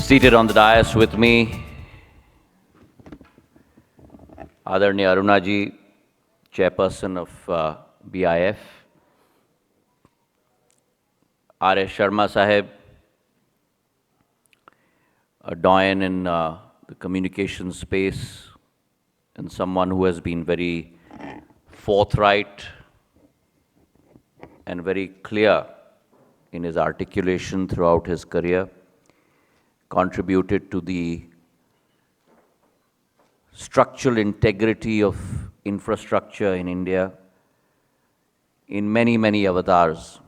Seated on the dais with me, Adarniya Arunaji, Chairperson of BIF, R.S. Sharma Sahib, a doyen in the communication space and someone who has been very forthright and very clear in his articulation throughout his career, contributed to the structural integrity of infrastructure in India in many, many avatars.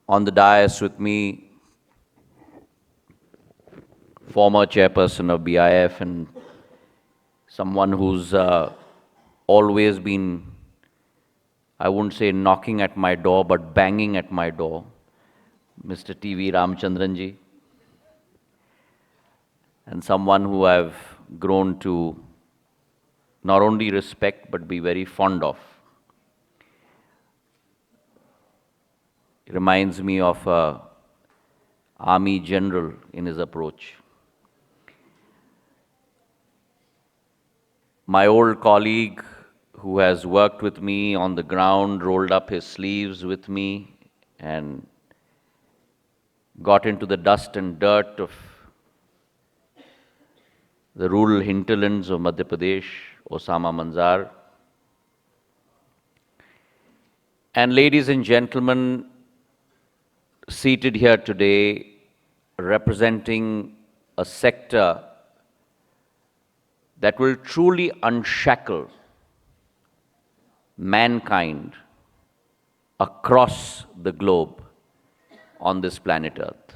On the dais with me, former chairperson of BIF and someone who's always been, I wouldn't say knocking at my door, but banging at my door, Mr. T.V. Ramchandranji, and someone who I've grown to not only respect but be very fond of. It reminds me of an army general in his approach. My old colleague who has worked with me on the ground, rolled up his sleeves with me and got into the dust and dirt of the rural hinterlands of Madhya Pradesh, Osama Manzar. And ladies and gentlemen, seated here today, representing a sector that will truly unshackle mankind across the globe on this planet Earth.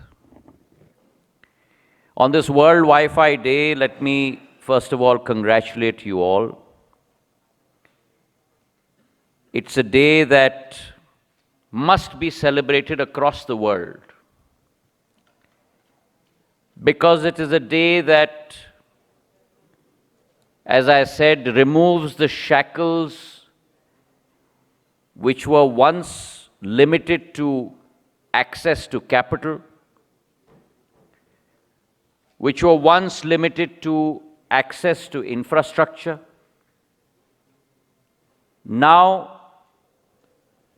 On this World Wi-Fi Day, let me first of all congratulate you all. It's a day that must be celebrated across the world because it is a day that, as I said, removes the shackles which were once limited to access to capital, which were once limited to access to infrastructure, now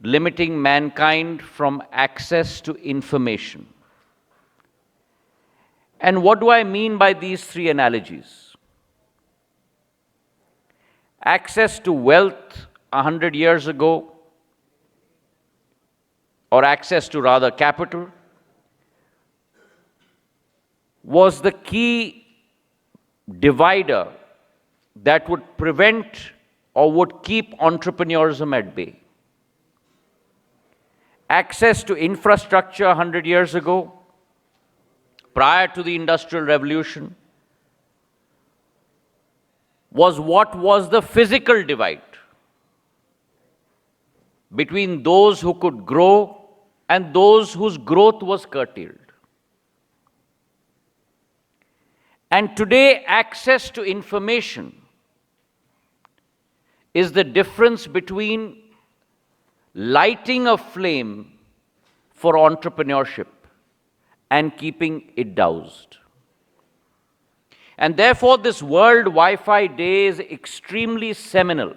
limiting mankind from access to information. And what do I mean by these three analogies? Access to wealth 100 years ago, or access to rather capital, was the key divider that would prevent or would keep entrepreneurism at bay. Access to infrastructure 100 years ago, prior to the Industrial Revolution, was what was the physical divide between those who could grow and those whose growth was curtailed. And today, access to information is the difference between lighting a flame for entrepreneurship and keeping it doused. And therefore, this World Wi-Fi Day is extremely seminal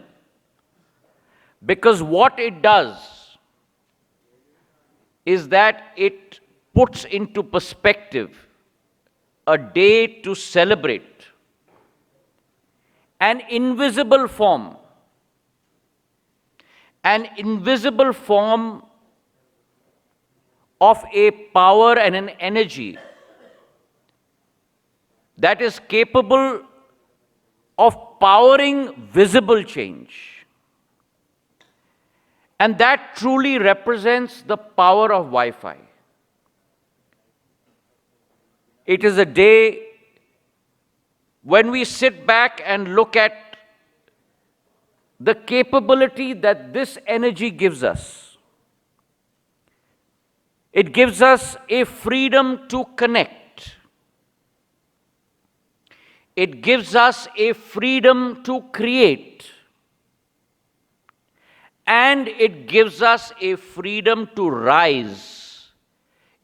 because what it does is that it puts into perspective a day to celebrate an invisible form of a power and an energy that is capable of powering visible change. And that truly represents the power of Wi-Fi. It is a day when we sit back and look at the capability that this energy gives us. It gives us a freedom to connect. It gives us a freedom to create. and it gives us a freedom to rise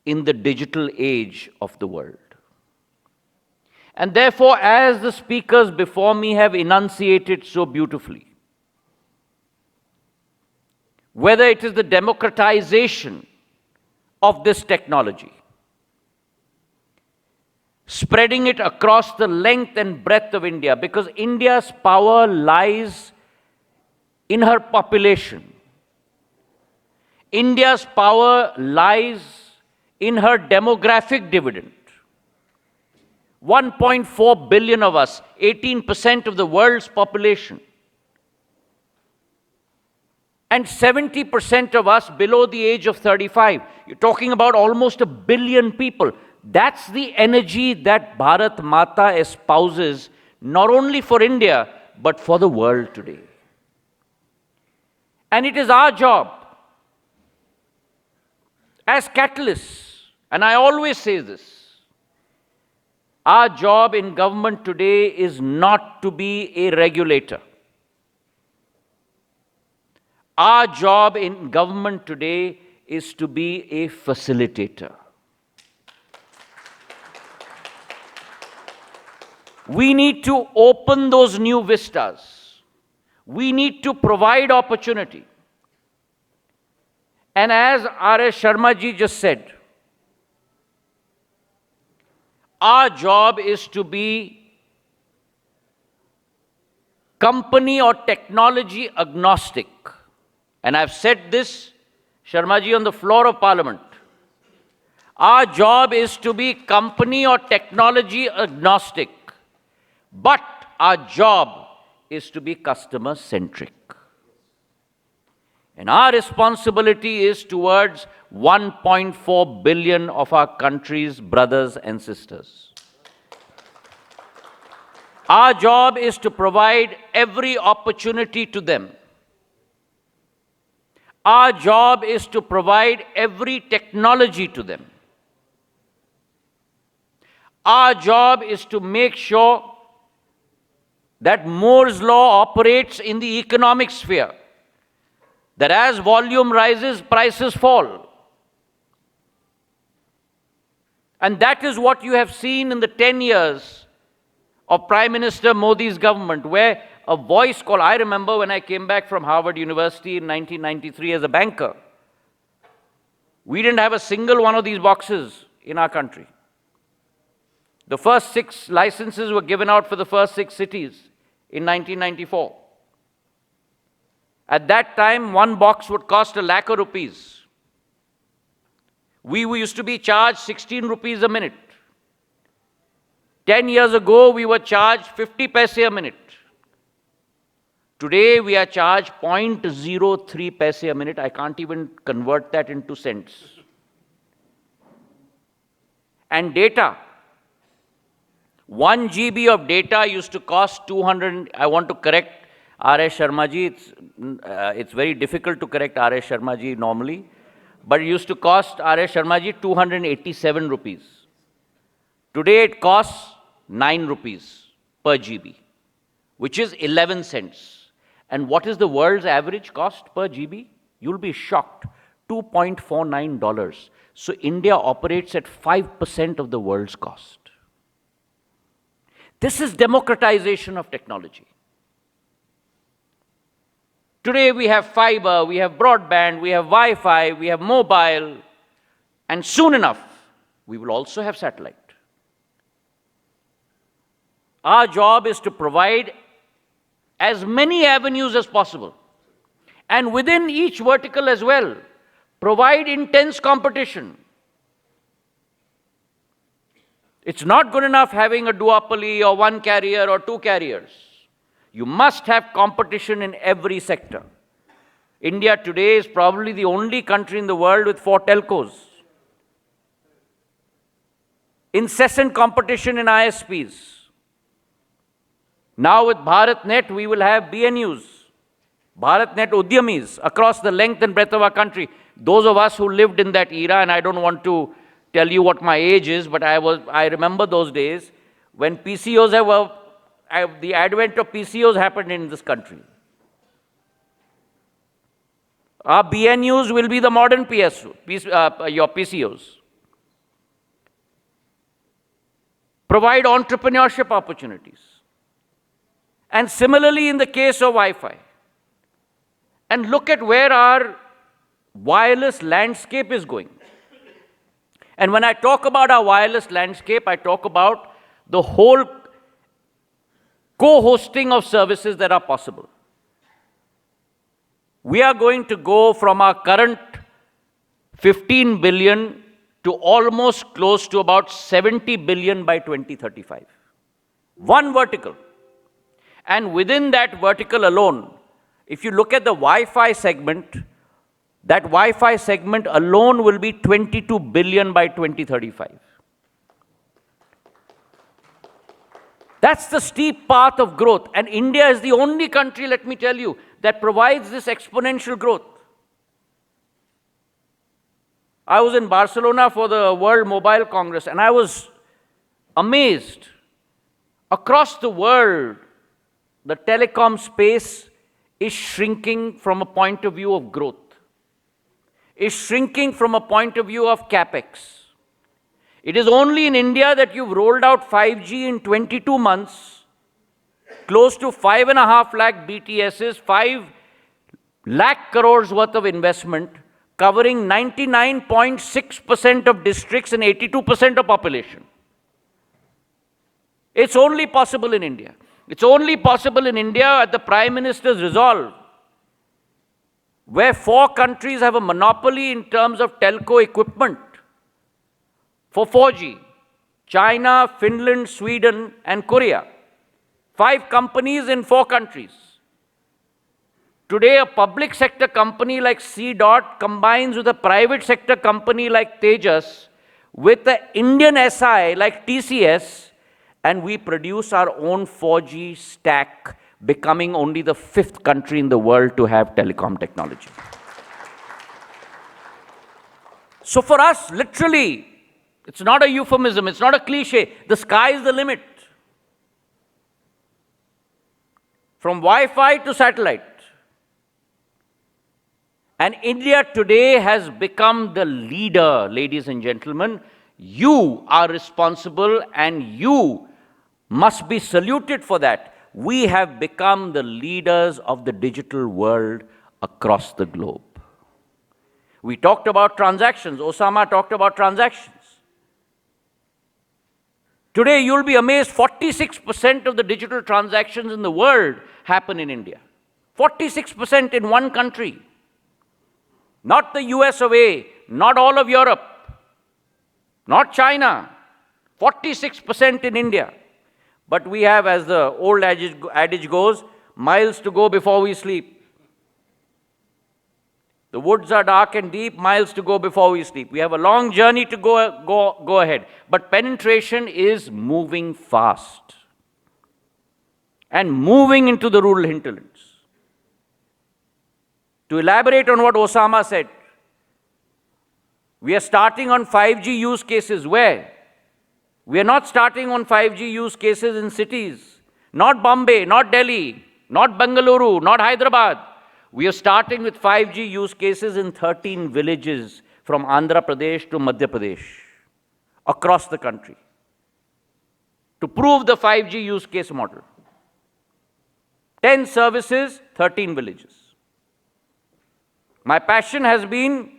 in the digital age of the world. And therefore, as the speakers before me have enunciated so beautifully, whether it is the democratization of this technology, spreading it across the length and breadth of India, because India's power lies in her population. India's power lies in her demographic dividend. 1.4 billion of us, 18% of the world's population, and 70% of us below the age of 35. You're talking about almost 1 billion people. That's the energy that Bharat Mata espouses, not only for India, but for the world today. And it is our job as catalysts, and I always say this, our job in government today is not to be a regulator. Our job in government today is to be a facilitator. We need to open those new vistas. We need to provide opportunity. And as R.S. Sharma ji just said, our job is to be company or technology agnostic. And I've said this, Sharma ji, on the floor of Parliament. Our job is to be company or technology agnostic. But our job is to be customer-centric. And our responsibility is towards 1.4 billion of our country's brothers and sisters. Our job is to provide every opportunity to them. Our job is to provide every technology to them. Our job is to make sure that Moore's law operates in the economic sphere, that as volume rises, prices fall. And that is what you have seen in the 10 years of Prime Minister Modi's government, where a voice call, I remember when I came back from Harvard University in 1993 as a banker, we didn't have a single one of these boxes in our country. The first 6 licenses were given out for the first 6 cities in 1994. At that time, one box would cost 1 lakh rupees. We used to be charged 16 rupees a minute. 10 years ago, we were charged 50 paise a minute. Today, we are charged 0.03 paise a minute. I can't even convert that into cents. And data. 1 GB of data used to cost 200, I want to correct R.S. Sharma ji, it's very difficult to correct R.S. Sharma ji normally, but it used to cost R.S. Sharma ji 287 rupees. Today it costs 9 rupees per GB, which is 11 cents. And what is the world's average cost per GB? You'll be shocked, $2.49. So India operates at 5% of the world's cost. This is democratization of technology. Today we have fiber, we have broadband, we have Wi-Fi, we have mobile, and soon enough, we will also have satellite. Our job is to provide as many avenues as possible, and within each vertical as well, provide intense competition. It's not good enough having a duopoly or 1 carrier or 2 carriers. You must have competition in every sector. India today is probably the only country in the world with 4 telcos. Incessant competition in ISPs. Now with BharatNet, we will have BNUs, BharatNet Udyamis, across the length and breadth of our country. Those of us who lived in that era, and I don't want to tell you what my age is, but I remember those days when PCOs the advent of PCOs happened in this country. Our BNUs will be the modern your PCOs. Provide entrepreneurship opportunities. And similarly in the case of Wi-Fi. And look at where our wireless landscape is going. And when I talk about our wireless landscape, I talk about the whole co-hosting of services that are possible. We are going to go from our current 15 billion to almost close to about 70 billion by 2035. One vertical. And within that vertical alone, if you look at the Wi-Fi segment, that Wi-Fi segment alone will be 22 billion by 2035. That's the steep path of growth. And India is the only country, let me tell you, that provides this exponential growth. I was in Barcelona for the World Mobile Congress, and I was amazed. Across the world, the telecom space is shrinking from a point of view of growth, is shrinking from a point of view of capex. It is only in India that you've rolled out 5G in 22 months, close to 5.5 lakh BTSs, 5 lakh crores worth of investment, covering 99.6% of districts and 82% of population. It's only possible in India. It's only possible in India at the Prime Minister's resolve, where 4 countries have a monopoly in terms of telco equipment for 4G. China, Finland, Sweden, and Korea. 5 companies in 4 countries. Today, a public sector company like C-Dot combines with a private sector company like Tejas with an Indian SI like TCS, and we produce our own 4G stack, becoming only the 5th country in the world to have telecom technology. So for us, literally, it's not a euphemism, it's not a cliche. The sky is the limit. From Wi-Fi to satellite. And India today has become the leader, ladies and gentlemen. You are responsible and you must be saluted for that. We have become the leaders of the digital world across the globe. We talked about transactions. Osama talked about transactions. Today, you'll be amazed, 46% of the digital transactions in the world happen in India. 46% in one country. Not the US of A, not all of Europe, not China. 46% in India. But we have, as the old adage goes, miles to go before we sleep. The woods are dark and deep, miles to go before we sleep. We have a long journey to go ahead. But penetration is moving fast. And moving into the rural hinterlands. To elaborate on what Osama said, we are starting on 5G use cases where? We are not starting on 5G use cases in cities. Not Bombay, not Delhi, not Bengaluru, not Hyderabad. We are starting with 5G use cases in 13 villages from Andhra Pradesh to Madhya Pradesh, across the country, to prove the 5G use case model. 10 services, 13 villages. My passion has been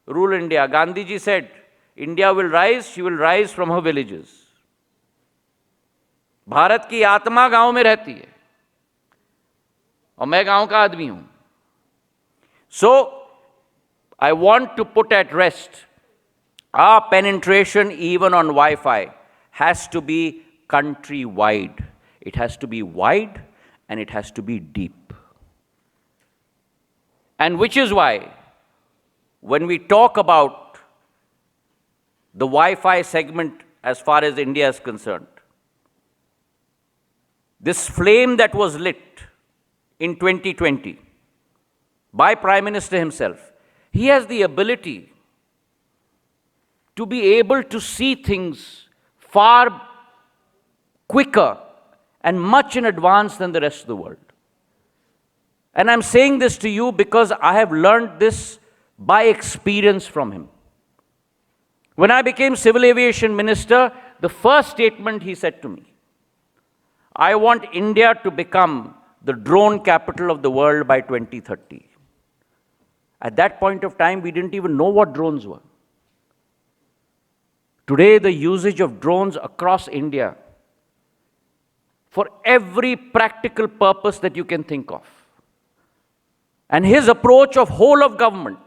rural India. Gandhiji said, India will rise, she will rise from her villages. Bharat की आत्मा गांव में रहती है और मैं गांव का आदमी हूं. So, I want to put at rest our penetration even on Wi-Fi has to be country-wide. It has to be wide and it has to be deep. And which is why, when we talk about the Wi-Fi segment as far as India is concerned, this flame that was lit in 2020 by Prime Minister himself, he has the ability to be able to see things far quicker and much in advance than the rest of the world. And I'm saying this to you because I have learned this by experience from him. When I became Civil Aviation Minister, the first statement he said to me, I want India to become the drone capital of the world by 2030. At that point of time, we didn't even know what drones were. Today, the usage of drones across India for every practical purpose that you can think of. And his approach of whole of government,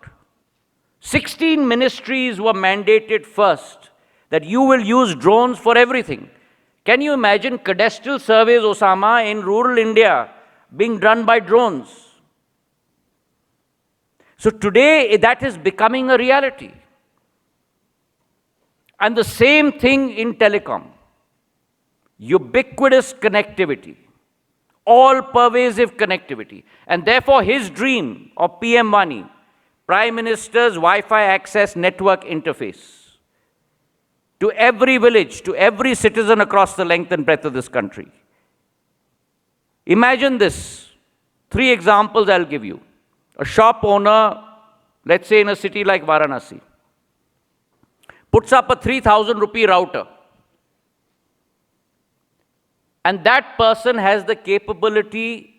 16 ministries were mandated first that you will use drones for everything. Can you imagine cadastral surveys, Osama, in rural India being done by drones? So today, that is becoming a reality. And the same thing in telecom. Ubiquitous connectivity, all-pervasive connectivity. And therefore, his dream of PM Wani, Prime Minister's Wi-Fi access network interface, to every village, to every citizen across the length and breadth of this country. Imagine this. 3 examples I'll give you. A shop owner, let's say in a city like Varanasi, puts up a 3,000 rupee router. And that person has the capability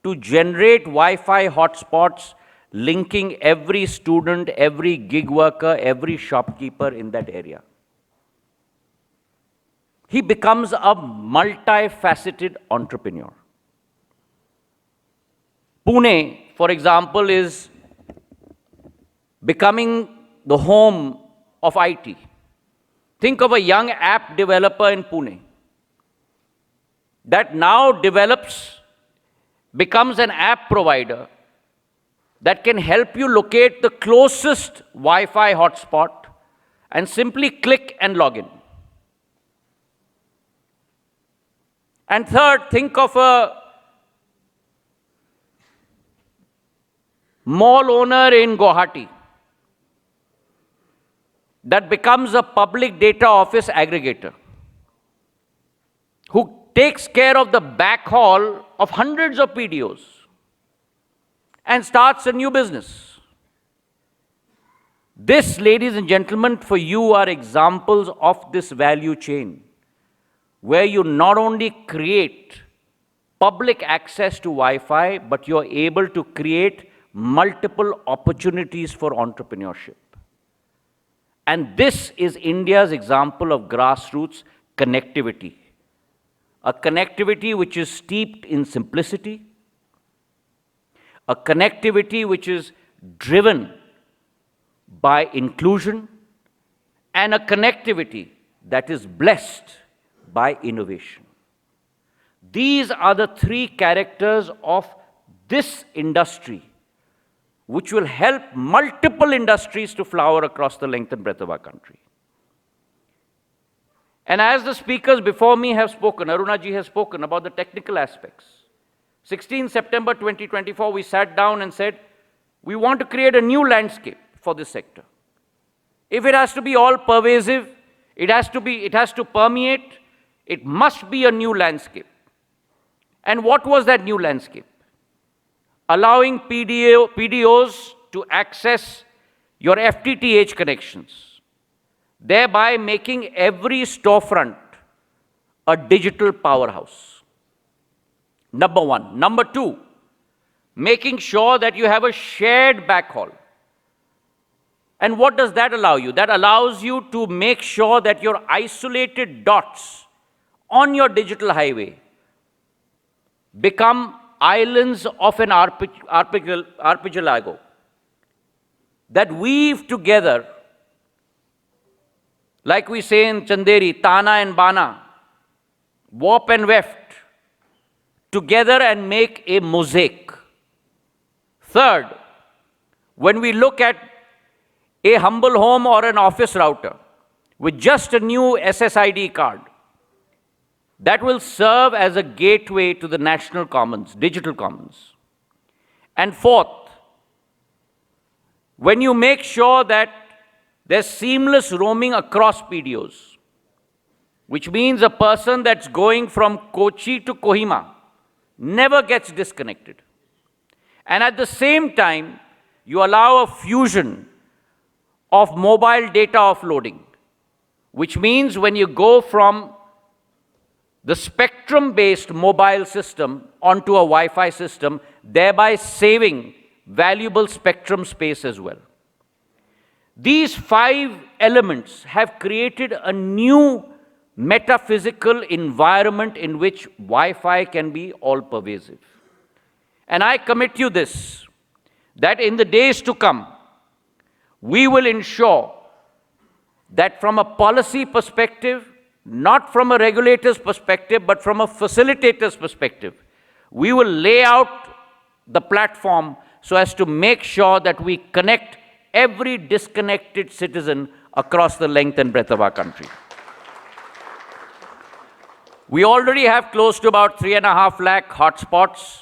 to generate Wi-Fi hotspots linking every student, every gig worker, every shopkeeper in that area. He becomes a multifaceted entrepreneur. Pune, for example, is becoming the home of IT. Think of a young app developer in Pune that now becomes an app provider that can help you locate the closest Wi-Fi hotspot and simply click and log in. And third, think of a mall owner in Guwahati that becomes a public data office aggregator who takes care of the backhaul of hundreds of PDOs and starts a new business. This, ladies and gentlemen, for you are examples of this value chain, where you not only create public access to Wi-Fi, but you're able to create multiple opportunities for entrepreneurship. And this is India's example of grassroots connectivity. A connectivity which is steeped in simplicity, a connectivity which is driven by inclusion, and a connectivity that is blessed by innovation. These are the 3 characters of this industry which will help multiple industries to flower across the length and breadth of our country. And as the speakers before me have spoken, Aruna ji has spoken about the technical aspects. 16 September 2024, we sat down and said, we want to create a new landscape for this sector. If it has to be all pervasive, it has to permeate, it must be a new landscape. And what was that new landscape? Allowing PDOs to access your FTTH connections, thereby making every storefront a digital powerhouse. Number 1. Number 2, making sure that you have a shared backhaul. And what does that allow you? That allows you to make sure that your isolated dots on your digital highway become islands of an archipelago that weave together, like we say in Chanderi, Tana and Bana, warp and weft, together and make a mosaic. Third, when we look at a humble home or an office router with just a new SSID card, that will serve as a gateway to the national commons, digital commons. And fourth, when you make sure that there's seamless roaming across PDOs, which means a person that's going from Kochi to Kohima never gets disconnected. And at the same time, you allow a fusion of mobile data offloading, which means when you go from the spectrum-based mobile system onto a Wi-Fi system, thereby saving valuable spectrum space as well. These 5 elements have created a new metaphysical environment in which Wi-Fi can be all-pervasive. And I commit you this, that in the days to come, we will ensure that from a policy perspective, not from a regulator's perspective, but from a facilitator's perspective, we will lay out the platform so as to make sure that we connect every disconnected citizen across the length and breadth of our country. We already have close to about 3.5 lakh hotspots,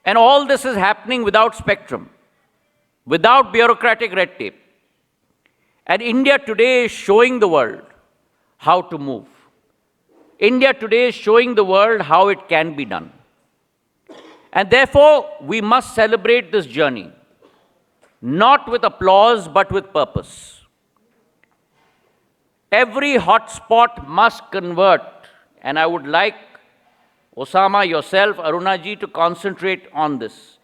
and all this is happening without spectrum, without bureaucratic red tape. And India today is showing the world how to move. India today is showing the world how it can be done. And therefore, we must celebrate this journey, not with applause, but with purpose. Every hotspot must convert, and I would like Osama, yourself, Arunaji, to concentrate on this.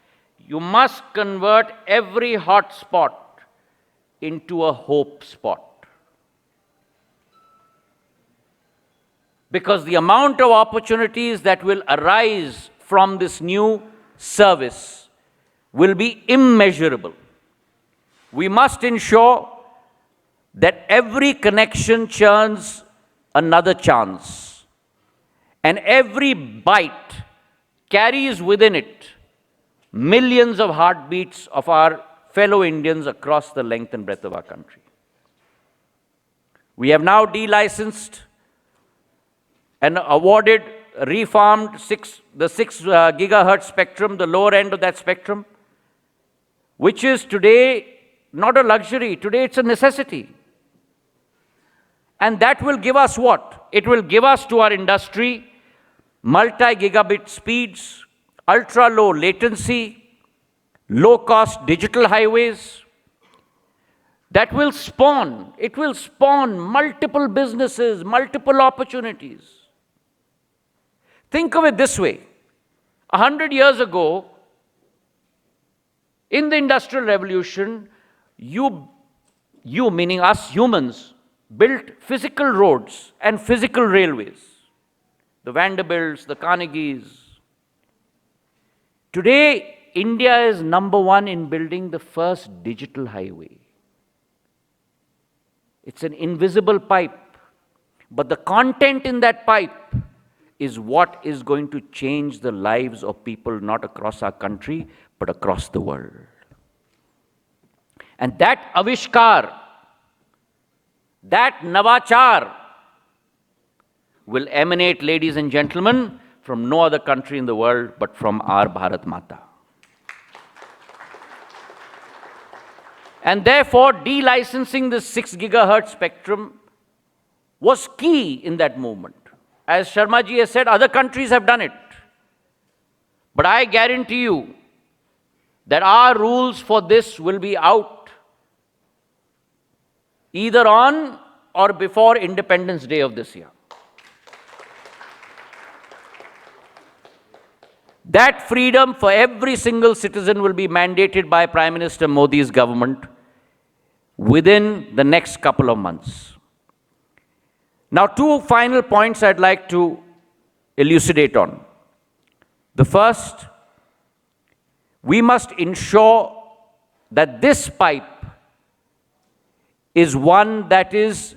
You must convert every hotspot into a hope spot. Because the amount of opportunities that will arise from this new service will be immeasurable. We must ensure that every connection churns another chance, and every byte carries within it millions of heartbeats of our fellow Indians across the length and breadth of our country. We have now de-licensed and awarded, refarmed the 6 gigahertz spectrum, the lower end of that spectrum, which is today not a luxury, today it's a necessity. And that will give us what? It will give us to our industry multi-gigabit speeds, ultra-low latency, low-cost digital highways that will spawn, it will spawn multiple businesses, multiple opportunities. Think of it this way. 100 years ago, in the Industrial Revolution, you meaning us humans, built physical roads and physical railways. The Vanderbilts, the Carnegies. Today, India is #1 in building the first digital highway. It's an invisible pipe, but the content in that pipe is what is going to change the lives of people not across our country, but across the world. And that avishkar, that navachar will emanate, ladies and gentlemen, from no other country in the world but from our Bharat Mata. And therefore, de-licensing the 6 gigahertz spectrum was key in that movement. As Sharma ji has said, other countries have done it. But I guarantee you that our rules for this will be out either on or before Independence Day of this year. That freedom for every single citizen will be mandated by Prime Minister Modi's government within the next couple of months. Now, 2 final points I'd like to elucidate on. The first, we must ensure that this pipe is one that is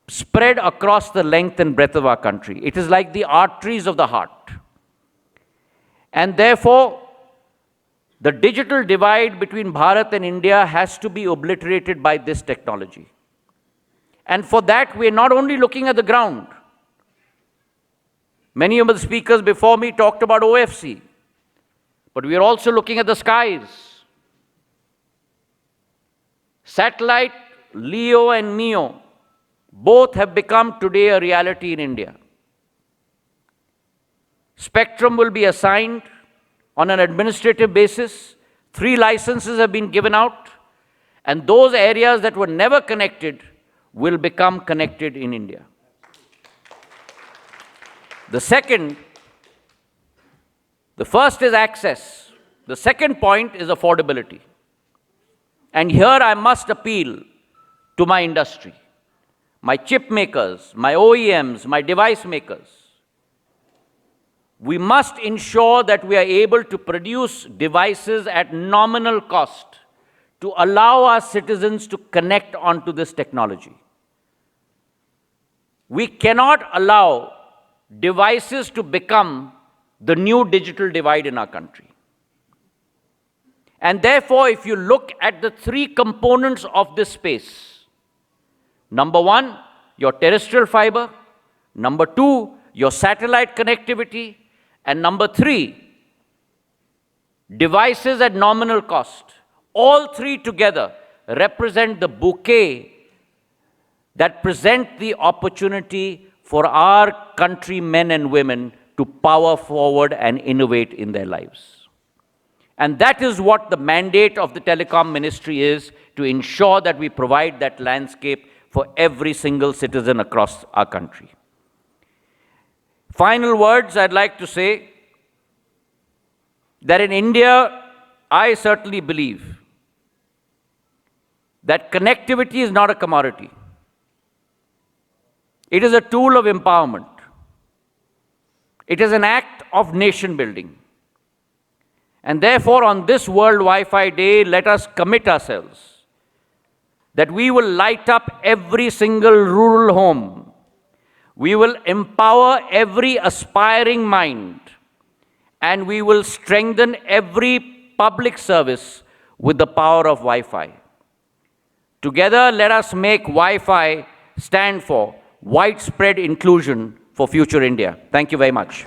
spread across the length and breadth of our country. It is like the arteries of the heart. And therefore, the digital divide between Bharat and India has to be obliterated by this technology. And for that, we are not only looking at the ground. Many of the speakers before me talked about OFC, but we are also looking at the skies. Satellite, LEO and MEO, both have become today a reality in India. Spectrum will be assigned on an administrative basis. 3 licenses have been given out, and those areas that were never connected will become connected in India. The first is access. The second point is affordability. And here I must appeal to my industry, my chip makers, my OEMs, my device makers. We must ensure that we are able to produce devices at nominal cost to allow our citizens to connect onto this technology. We cannot allow devices to become the new digital divide in our country. And therefore, if you look at the 3 components of this space, number 1, your terrestrial fiber, number 2, your satellite connectivity, and number 3, devices at nominal cost. All 3 together represent the bouquet that present the opportunity for our countrymen and women to power forward and innovate in their lives. And that is what the mandate of the Telecom Ministry is, to ensure that we provide that landscape for every single citizen across our country. Final words, I'd like to say that in India, I certainly believe that connectivity is not a commodity. It is a tool of empowerment. It is an act of nation building. And therefore, on this World Wi-Fi Day, let us commit ourselves that we will light up every single rural home. We will empower every aspiring mind, and we will strengthen every public service with the power of Wi-Fi. Together, let us make Wi-Fi stand for widespread inclusion for future India. Thank you very much.